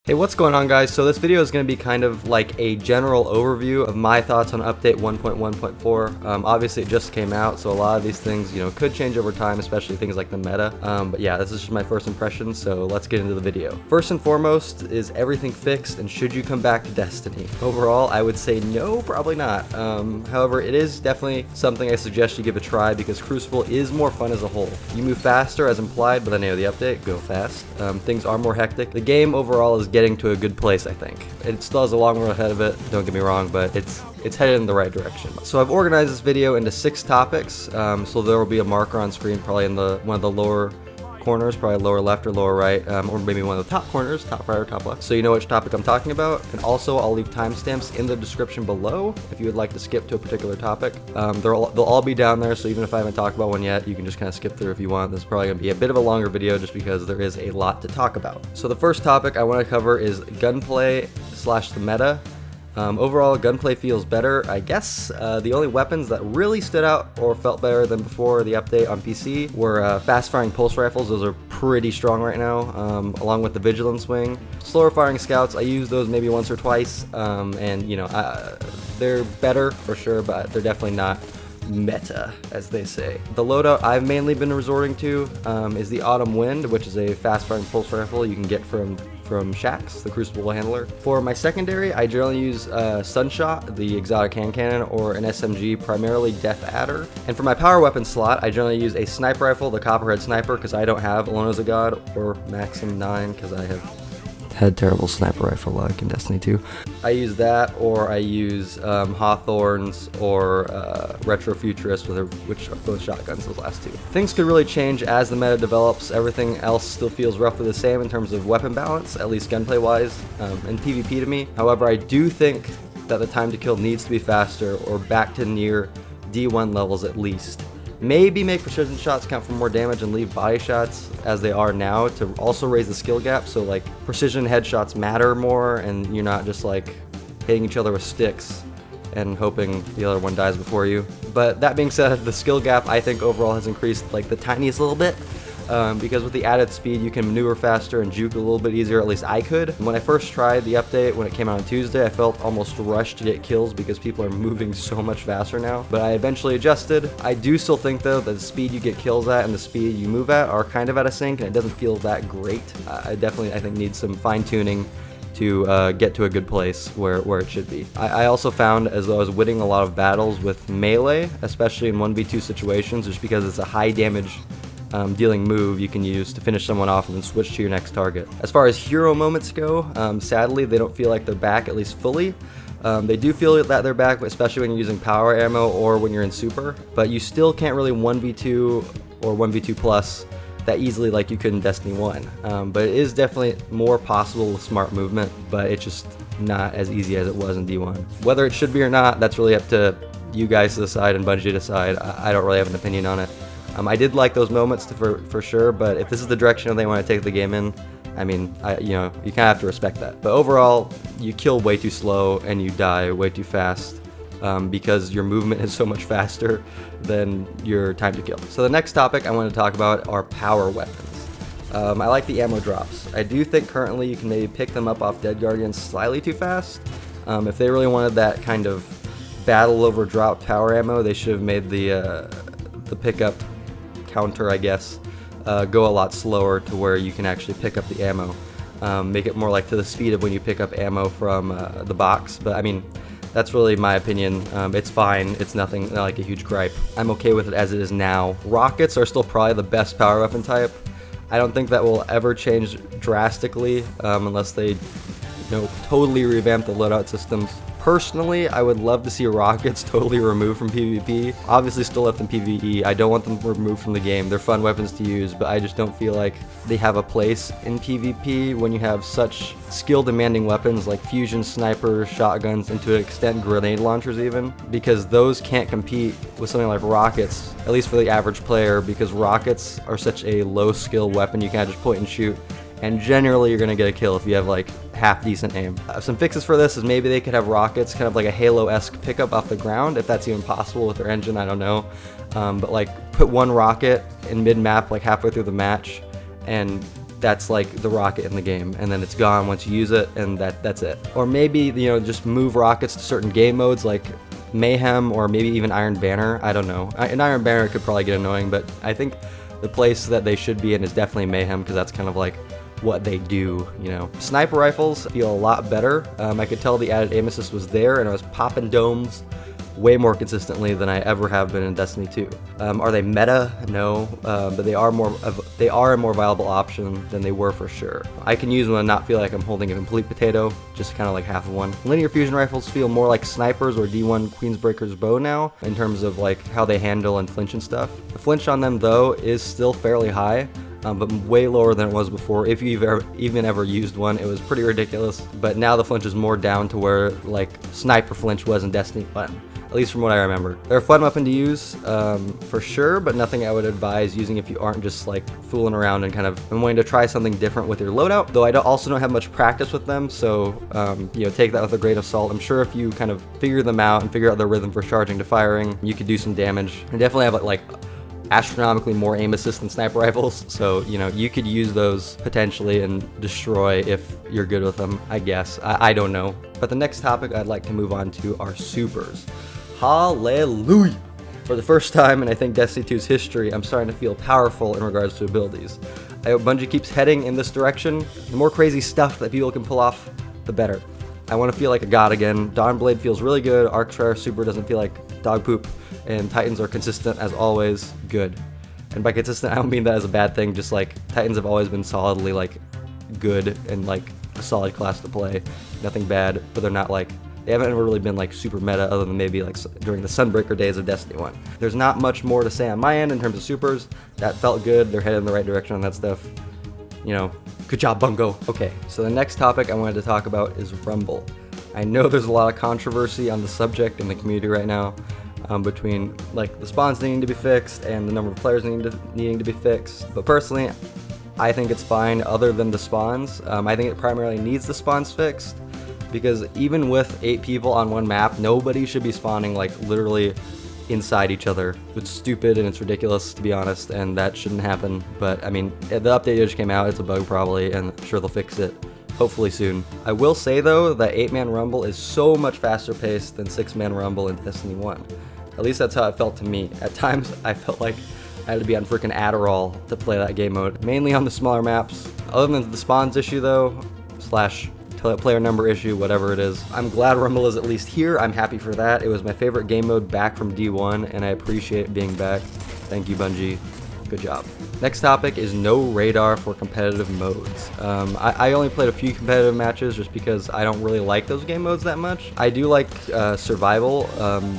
Hey, what's going on, guys? So this video is going to be kind of like a general overview of my thoughts on update 1.1.4. Obviously it just came out, so a lot of these things, could change over time, especially things like the meta. But yeah, this is just my first impression, so let's get into the video. First and foremost, is everything fixed, and should you come back to Destiny? Overall, I would say no, probably not. However, it is definitely something I suggest you give a try because Crucible is more fun as a whole. You move faster as implied by the name of the update, go fast. Things are more hectic. The game overall is getting to a good place, I think. It still has a long road ahead of it, don't get me wrong, but it's headed in the right direction. So I've organized this video into 6 topics, so there will be a marker on screen probably in one of the lower corners, probably lower left or lower right, or maybe one of the top corners, top right or top left, so you know which topic I'm talking about. And also I'll leave timestamps in the description below if you would like to skip to a particular topic. They'll all be down there, so even if I haven't talked about one yet, you can just kind of skip through if you want. This is probably going to be a bit of a longer video just because there is a lot to talk about. So the first topic I want to cover is gunplay / the meta. Overall, gunplay feels better, I guess. The only weapons that really stood out or felt better than before the update on PC were fast-firing pulse rifles. Those are pretty strong right now, along with the vigilance wing. Slower-firing scouts, I use those maybe once or twice, and they're better for sure, but they're definitely not meta, as they say. The loadout I've mainly been resorting to is the Autumn Wind, which is a fast-firing pulse rifle you can get from Shax, the Crucible handler. For my secondary, I generally use Sunshot, the exotic hand cannon, or an SMG, primarily Death Adder. And for my power weapon slot, I generally use a sniper rifle, the Copperhead Sniper, because I don't have Alone as a God, or Maxim 9, because I have had terrible sniper rifle luck in Destiny 2. I use that, or I use Hawthorns or Retrofuturist, which are both shotguns, those last two. Things could really change as the meta develops. Everything else still feels roughly the same in terms of weapon balance, at least gunplay wise, and PvP to me. However, I do think that the time to kill needs to be faster, or back to near D1 levels at least. Maybe make precision shots count for more damage and leave body shots as they are now to also raise the skill gap, so like precision headshots matter more and you're not just like hitting each other with sticks and hoping the other one dies before you. But that being said, the skill gap I think overall has increased like the tiniest little bit. Because with the added speed you can maneuver faster and juke a little bit easier, at least I could. When I first tried the update, when it came out on Tuesday, I felt almost rushed to get kills because people are moving so much faster now, but I eventually adjusted. I do still think though that the speed you get kills at and the speed you move at are kind of out of sync, and it doesn't feel that great. I think need some fine tuning to get to a good place where it should be. I also found as though I was winning a lot of battles with melee, especially in 1v2 situations, just because it's a high damage dealing move you can use to finish someone off and then switch to your next target. As far as hero moments go, sadly they don't feel like they're back, at least fully. They do feel that they're back, especially when you're using power ammo or when you're in super, but you still can't really 1v2 or 1v2 plus that easily like you could in Destiny 1. But it is definitely more possible with smart movement, but it's just not as easy as it was in D1. Whether it should be or not, that's really up to you guys to decide and Bungie to decide. I don't really have an opinion on it. I did like those moments for sure, but if this is the direction they want to take the game in, I mean, you kind of have to respect that. But overall, you kill way too slow and you die way too fast because your movement is so much faster than your time to kill. So the next topic I want to talk about are power weapons. I like the ammo drops. I do think currently you can maybe pick them up off Dead Guardians slightly too fast. If they really wanted that kind of battle over drop power ammo, they should have made the pickup counter, I guess, go a lot slower to where you can actually pick up the ammo. Make it more like to the speed of when you pick up ammo from the box, but I mean, that's really my opinion. It's fine, it's not like a huge gripe. I'm okay with it as it is now. Rockets are still probably the best power weapon type. I don't think that will ever change drastically unless they totally revamp the loadout systems. Personally, I would love to see rockets totally removed from PvP. Obviously still left in PvE. I don't want them removed from the game. They're fun weapons to use, but I just don't feel like they have a place in PvP when you have such skill-demanding weapons like fusion, sniper, shotguns, and to an extent grenade launchers even, because those can't compete with something like rockets, at least for the average player, because rockets are such a low-skill weapon. You can't just point and shoot, and generally you're gonna get a kill if you have like half decent aim. Some fixes for this is maybe they could have rockets kind of like a Halo-esque pickup off the ground, if that's even possible with their engine, I don't know. But like put one rocket in mid-map like halfway through the match and that's like the rocket in the game, and then it's gone once you use it, and that's it. Or maybe, you know, just move rockets to certain game modes like Mayhem or maybe even Iron Banner. I don't know. An Iron Banner could probably get annoying, but I think the place that they should be in is definitely Mayhem, because that's kind of like what they do, you know. Sniper rifles feel a lot better. I could tell the added aim assist was there, and I was popping domes way more consistently than I ever have been in Destiny 2. Are they meta? No, but they are a more viable option than they were for sure. I can use one and not feel like I'm holding a complete potato, just kind of like half of one. Linear fusion rifles feel more like snipers or D1 Queensbreaker's bow now, in terms of like how they handle and flinch and stuff. The flinch on them though is still fairly high, but way lower than it was before. If you've even ever used one, it was pretty ridiculous. But now the flinch is more down to where like sniper flinch was in Destiny 1. At least from what I remember. They're a fun weapon to use, for sure, but nothing I would advise using if you aren't just like fooling around and kind of wanting to try something different with your loadout. Though I also don't have much practice with them, so you know, take that with a grain of salt. I'm sure if you kind of figure them out and figure out the rhythm for charging to firing, you could do some damage. And definitely have like astronomically more aim assist than sniper rifles, so you know, you could use those potentially and destroy if you're good with them, I guess. I don't know. But the next topic I'd like to move on to are supers. Hallelujah! For the first time in I think Destiny 2's history, I'm starting to feel powerful in regards to abilities. I hope Bungie keeps heading in this direction. The more crazy stuff that people can pull off, the better. I want to feel like a god again. Dawnblade feels really good, Arctrair Super doesn't feel like dog poop, and Titans are consistent as always, good. And by consistent, I don't mean that as a bad thing, just like Titans have always been solidly like good and like a solid class to play. Nothing bad, but they're not like, they haven't ever really been like super meta other than maybe like during the Sunbreaker days of Destiny 1. There's not much more to say on my end in terms of supers. That felt good, they're headed in the right direction on that stuff. You know, good job, Bungo. Okay, so the next topic I wanted to talk about is Rumble. I know there's a lot of controversy on the subject in the community right now, between like the spawns needing to be fixed and the number of players needing to be fixed. But personally, I think it's fine other than the spawns. I think it primarily needs the spawns fixed, because even with 8 people on one map, nobody should be spawning like literally inside each other. It's stupid and it's ridiculous, to be honest, and that shouldn't happen. But I mean, the update just came out, it's a bug probably, and I'm sure they'll fix it hopefully soon. I will say though that 8-man Rumble is so much faster paced than 6-man Rumble in Destiny 1. At least that's how it felt to me. At times I felt like I had to be on freaking Adderall to play that game mode, mainly on the smaller maps. Other than the spawns issue though, slash player number issue, whatever it is, I'm glad Rumble is at least here. I'm happy for that. It was my favorite game mode back from D1, and I appreciate it being back. Thank you, Bungie. Good job. Next topic is no radar for competitive modes. I only played a few competitive matches just because I don't really like those game modes that much. I do like survival,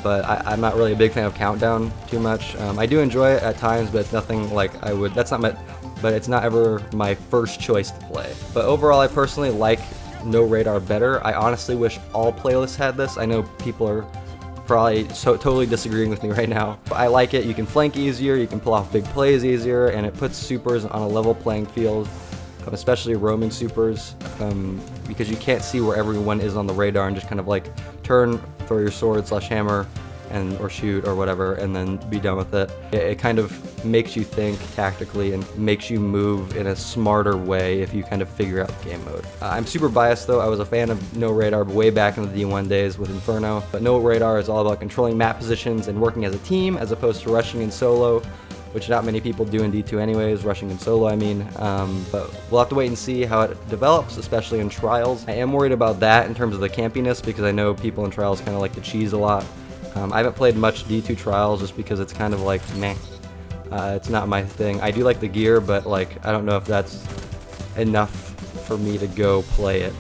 but I'm not really a big fan of Countdown too much. I do enjoy it at times, but it's nothing like I would, but it's not ever my first choice to play. But overall, I personally like no radar better. I honestly wish all playlists had this. I know people are probably totally disagreeing with me right now. But I like it. You can flank easier, you can pull off big plays easier, and it puts supers on a level playing field, especially roaming supers, because you can't see where everyone is on the radar and just kind of like turn, throw your sword slash hammer, or shoot or whatever, and then be done with it. It kind of makes you think tactically and makes you move in a smarter way if you kind of figure out the game mode. I'm super biased though. I was a fan of no radar way back in the D1 days with Inferno, but no radar is all about controlling map positions and working as a team as opposed to rushing in solo, which not many people do in D2 anyways, rushing in solo I mean, but we'll have to wait and see how it develops, especially in Trials. I am worried about that in terms of the campiness, because I know people in Trials kind of like to cheese a lot. I haven't played much D2 Trials just because it's kind of like meh. It's not my thing. I do like the gear, but like I don't know if that's enough for me to go play it.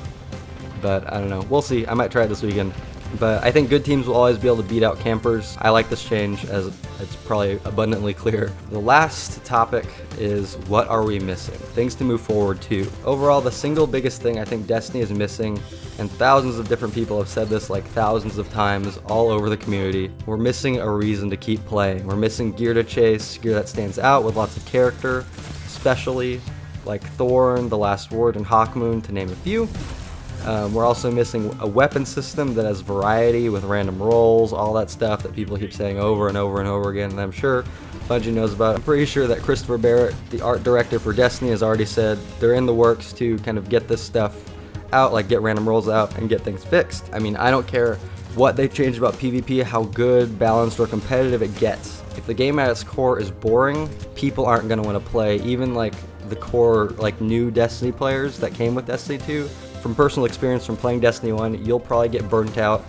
But I don't know. We'll see. I might try it this weekend. But I think good teams will always be able to beat out campers. I like this change, as it's probably abundantly clear. The last topic is what are we missing? Things to move forward to. Overall, the single biggest thing I think Destiny is missing, and thousands of different people have said this like thousands of times all over the community, we're missing a reason to keep playing. We're missing gear to chase, gear that stands out with lots of character, especially like Thorn, The Last Word, and Hawkmoon, to name a few. We're also missing a weapon system that has variety with random rolls, all that stuff that people keep saying over and over and over again, and I'm sure Bungie knows about. I'm pretty sure that Christopher Barrett, the art director for Destiny, has already said they're in the works to kind of get this stuff out, like get random rolls out and get things fixed. I mean, I don't care what they've changed about PvP, how good, balanced, or competitive it gets. If the game at its core is boring, people aren't going to want to play. Even like the core, like new Destiny players that came with Destiny 2, from personal experience from playing Destiny 1, you'll probably get burnt out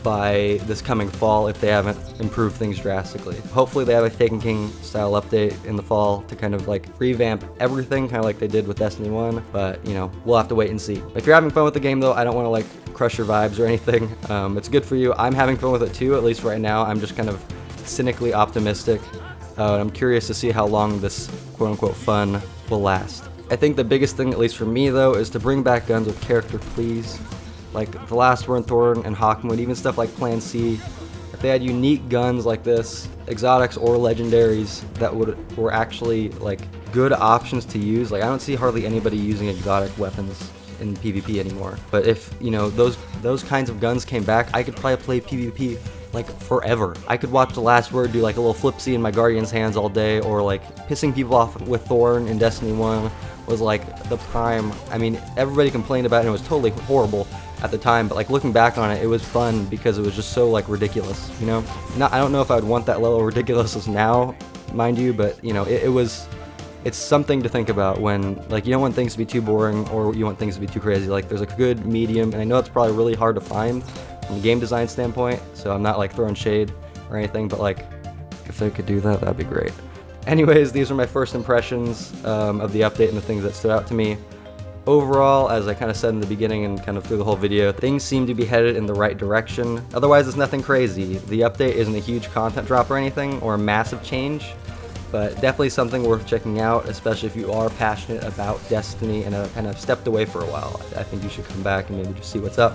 by this coming fall if they haven't improved things drastically. Hopefully they have a Taken King style update in the fall to kind of like revamp everything, kind of like they did with Destiny 1, but you know, we'll have to wait and see. If you're having fun with the game though, I don't want to like crush your vibes or anything. It's good for you. I'm having fun with it too, at least right now. I'm just kind of cynically optimistic. I'm curious to see how long this quote-unquote fun will last. I think the biggest thing, at least for me though, is to bring back guns with character, please. Like the last Were Thorn and Hawkmoon, even stuff like Plan C. If they had unique guns like this, exotics or legendaries that were actually like good options to use. Like I don't see hardly anybody using exotic weapons in PvP anymore. But if, you know, those kinds of guns came back, I could probably play PvP like forever. I could watch The Last Word do like a little flipsy in my Guardian's hands all day, or like pissing people off with Thorn in Destiny 1 was like the prime. I mean, everybody complained about it and it was totally horrible at the time, but like looking back on it, it was fun because it was just so like ridiculous, you know? I don't know if I would want that level of ridiculousness now, mind you, but you know, it's something to think about when, like, you don't want things to be too boring or you want things to be too crazy. Like there's a good medium, and I know it's probably really hard to find from a game design standpoint, so I'm not like throwing shade or anything, but like if they could do that, that'd be great. Anyways, these are my first impressions of the update and the things that stood out to me. Overall, as I kind of said in the beginning and kind of through the whole video, things seem to be headed in the right direction. Otherwise, it's nothing crazy. The update isn't a huge content drop or anything, or a massive change, but definitely something worth checking out, especially if you are passionate about Destiny and kind of stepped away for a while. I think you should come back and maybe just see what's up,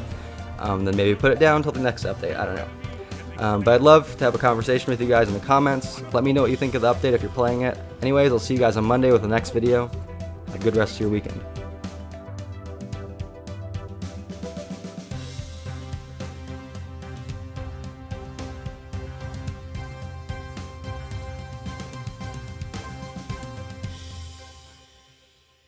then maybe put it down until the next update, I don't know. But I'd love to have a conversation with you guys in the comments. Let me know what you think of the update if you're playing it. Anyways, I'll see you guys on Monday with the next video. Have a good rest of your weekend.